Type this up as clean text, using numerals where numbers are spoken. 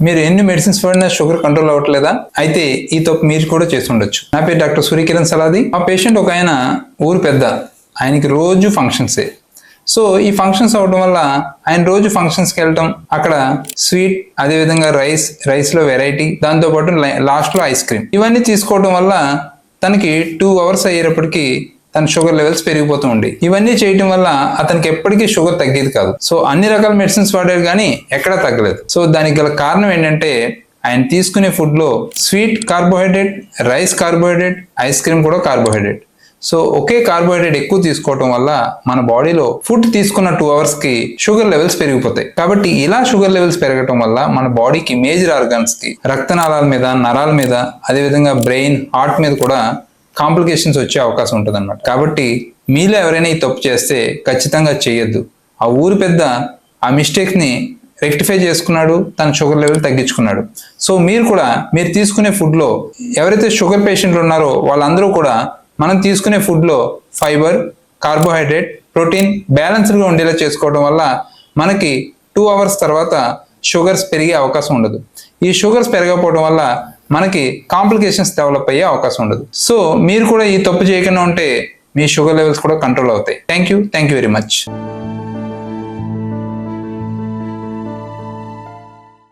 మీరు ఎన్ని మెడిసిన్స్ వాడినా షుగర్ కంట్రోల్ అవ్వట్లేదా? అయితే ఈ తప్పు మీరు కూడా చేసి ఉండొచ్చు. నా పేరు డాక్టర్ సూర్యకిరణ్ సలాది. మా పేషెంట్ ఒక ఆయన ఊరు పెద్ద, ఆయనకి రోజు ఫంక్షన్సే. సో ఈ ఫంక్షన్స్ అవడం వల్ల ఆయన రోజు ఫంక్షన్స్కి వెళ్ళటం, అక్కడ స్వీట్, అదేవిధంగా రైస్లో వెరైటీ, దాంతోపాటు లాస్ట్లో ఐస్ క్రీమ్, ఇవన్నీ తీసుకోవడం వల్ల తనకి 2 hours అయ్యేటప్పటికి తన షుగర్ లెవెల్స్ పెరిగిపోతూ ఉండి, ఇవన్నీ చేయటం వల్ల అతనికి ఎప్పటికీ షుగర్ తగ్గేది కాదు. సో అన్ని రకాల మెడిసిన్స్ వాడారు కానీ ఎక్కడా తగ్గలేదు. సో దానికి గల కారణం ఏంటంటే ఆయన తీసుకునే ఫుడ్లో sweet carbohydrate, rice carbohydrate, ice cream కూడా కార్బోహైడ్రేట్. సో ఒకే కార్బోహైడ్రేట్ ఎక్కువ తీసుకోవటం వల్ల మన బాడీలో ఫుడ్ తీసుకున్న 2 hours-కి షుగర్ లెవెల్స్ పెరిగిపోతాయి. కాబట్టి ఇలా షుగర్ లెవెల్స్ పెరగటం వల్ల మన బాడీకి మేజర్ ఆర్గాన్స్కి, రక్తనాళాల మీద, నరాల మీద, అదేవిధంగా బ్రెయిన్, హార్ట్ మీద కూడా కాంప్లికేషన్స్ వచ్చే అవకాశం ఉంటుంది అన్నమాట. కాబట్టి మీలో ఎవరైనా ఈ తప్పు చేస్తే ఖచ్చితంగా చేయొద్దు. ఆ ఊరు పెద్ద ఆ మిస్టేక్ని రెక్టిఫై చేసుకున్నాడు, తన షుగర్ లెవెల్ తగ్గించుకున్నాడు. సో మీరు కూడా మీరు తీసుకునే ఫుడ్లో ఎవరైతే షుగర్ పేషెంట్లు ఉన్నారో వాళ్ళందరూ కూడా మనం తీసుకునే ఫుడ్లో ఫైబర్, కార్బోహైడ్రేట్, ప్రోటీన్ బ్యాలెన్స్డ్గా ఉండేలా చేసుకోవడం వల్ల మనకి 2 hours తర్వాత షుగర్స్ పెరిగే అవకాశం ఉండదు. ఈ షుగర్స్ పెరగకపోవడం వల్ల మనకి కాంప్లికేషన్స్ డెవలప్ అయ్యే అవకాశం ఉండదు. సో మీరు కూడా ఈ తప్పు చేయకుండా ఉంటే మీ షుగర్ లెవెల్స్ కూడా కంట్రోల్ అవుతాయి. Thank you very much.